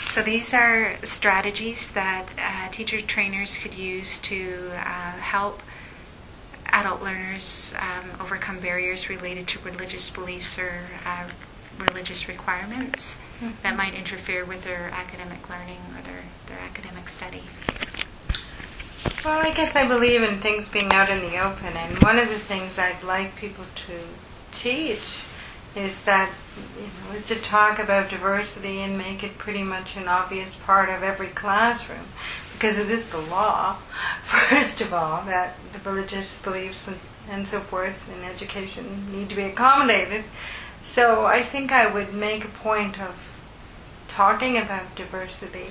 So these are strategies that teacher trainers could use to help adult learners overcome barriers related to religious beliefs or religious requirements that might interfere with their academic learning or their academic study. Well, I guess I believe in things being out in the open, and one of the things I'd like people to teach is that, is to talk about diversity and make it pretty much an obvious part of every classroom, because it is the law, first of all, that the religious beliefs and so forth in education need to be accommodated. So I think I would make a point of talking about diversity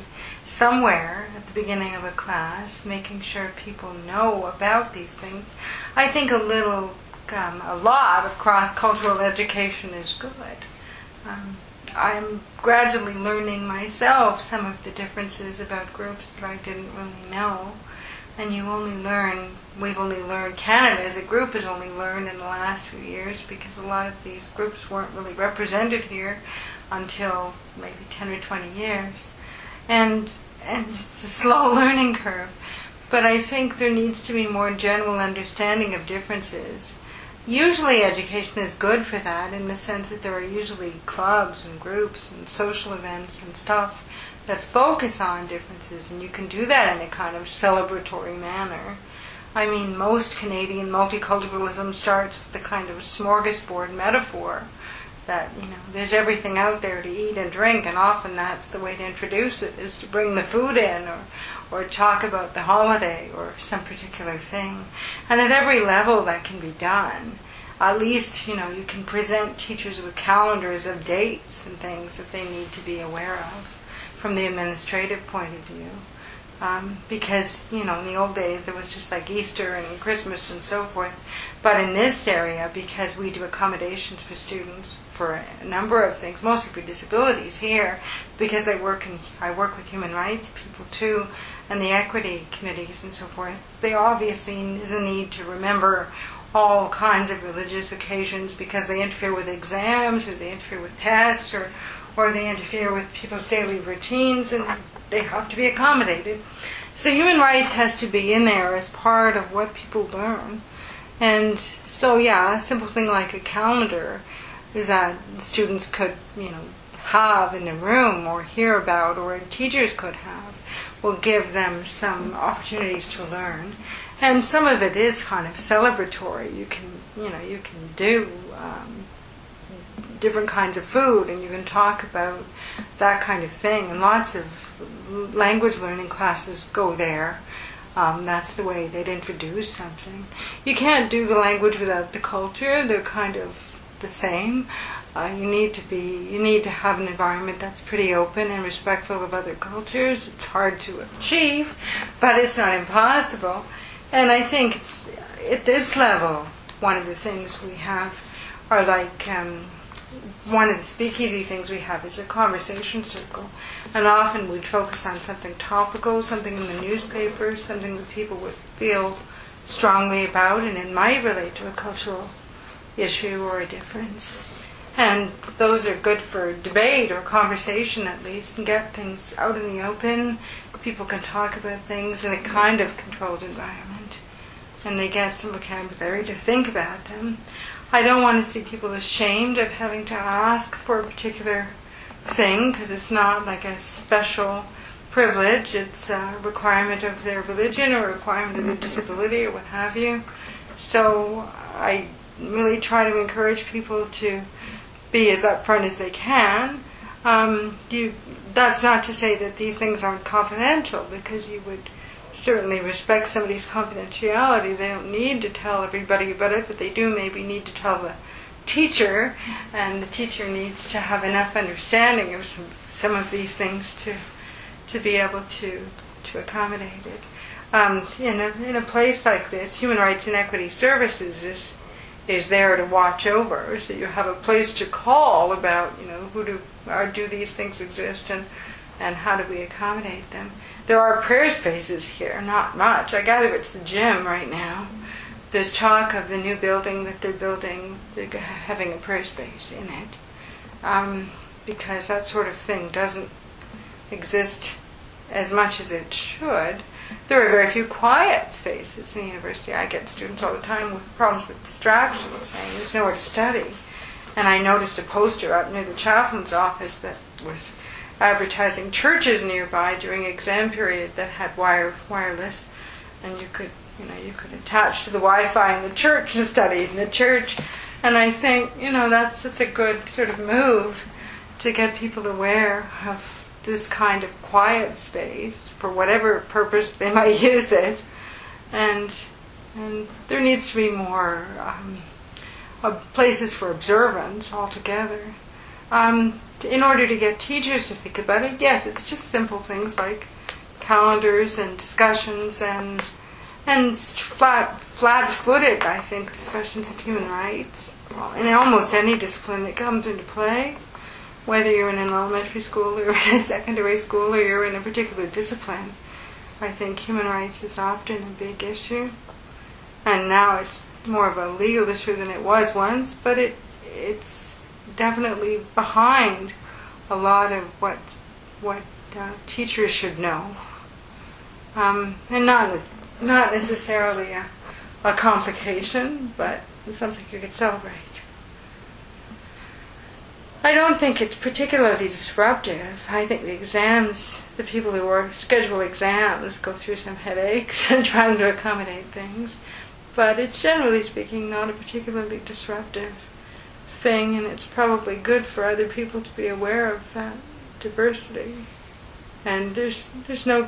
somewhere at the beginning of a class, making sure people know about these things. I think a lot of cross-cultural education is good. I'm gradually learning myself some of the differences about groups that I didn't really know. And we've only learned, Canada as a group has only learned in the last few years, because a lot of these groups weren't really represented here until maybe 10 or 20 years. And it's a slow learning curve. But I think there needs to be more general understanding of differences. Usually education is good for that, in the sense that there are usually clubs and groups and social events and stuff that focus on differences, and you can do that in a kind of celebratory manner. I mean, most Canadian multiculturalism starts with the kind of smorgasbord metaphor that, there's everything out there to eat and drink, and often that's the way to introduce it, is to bring the food in, or talk about the holiday or some particular thing. And at every level that can be done. At least, you can present teachers with calendars of dates and things that they need to be aware of from the administrative point of view. Because, in the old days there was just like Easter and Christmas and so forth. But in this area, because we do accommodations for students for a number of things, mostly for disabilities here, because I work with human rights people too, and the equity committees and so forth, there obviously is a need to remember all kinds of religious occasions, because they interfere with exams, or they interfere with tests, or they interfere with people's daily routines, and they have to be accommodated. So human rights has to be in there as part of what people learn. And so, a simple thing like a calendar is that students could, have in the room or hear about, or teachers could have, will give them some opportunities to learn. And some of it is kind of celebratory. You can do different kinds of food, and you can talk about that kind of thing. And lots of language learning classes go there. That's the way they'd introduce something. You can't do the language without the culture. They're kind of the same. You need to have an environment that's pretty open and respectful of other cultures. It's hard to achieve, but it's not impossible. And I think it's, at this level, one of the things we have are like, one of the speakeasy things we have is a conversation circle. And often we'd focus on something topical, something in the newspaper, something that people would feel strongly about, and it might relate to a cultural issue or a difference. And those are good for debate or conversation, at least, and get things out in the open. People can talk about things in a kind of controlled environment, and they get some vocabulary to think about them. I don't want to see people ashamed of having to ask for a particular thing, because it's not like a special privilege. It's a requirement of their religion or a requirement of their disability or what have you. So I really try to encourage people to be as upfront as they can. That's not to say that these things aren't confidential, because you would certainly respect somebody's confidentiality. They don't need to tell everybody about it, but they do maybe need to tell the teacher, and the teacher needs to have enough understanding of some of these things to be able to accommodate it. In a place like this, Human Rights and Equity Services is there to watch over, so you have a place to call about, do these things exist, and how do we accommodate them. There are prayer spaces here, not much. I gather it's the gym right now. There's talk of the new building that they're building, having a prayer space in it, because that sort of thing doesn't exist as much as it should. There are very few quiet spaces in the university. I get students all the time with problems with distractions, saying there's nowhere to study. And I noticed a poster up near the chaplain's office that was advertising churches nearby during exam period that had wireless, and you could attach to the Wi-Fi in the church and study in the church. And I think that's a good sort of move to get people aware of this kind of quiet space for whatever purpose they might use it, and there needs to be more places for observance altogether. In order to get teachers to think about it, yes, it's just simple things like calendars and discussions and flat-footed, I think, discussions of human rights in almost any discipline that comes into play. Whether you're in an elementary school or in a secondary school or you're in a particular discipline, I think human rights is often a big issue. And now it's more of a legal issue than it was once, but it's definitely behind a lot of what teachers should know. And not necessarily a complication, but something you could celebrate. I don't think it's particularly disruptive. I think the people who schedule exams go through some headaches and trying to accommodate things. But it's generally speaking not a particularly disruptive thing, and it's probably good for other people to be aware of that diversity. And there's no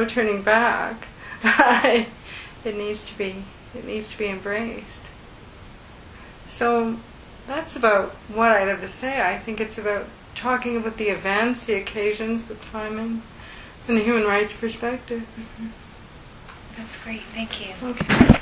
turning back. It needs to be embraced. So that's about what I'd have to say. I think it's about talking about the events, the occasions, the timing, and the human rights perspective. That's great. Thank you. Okay.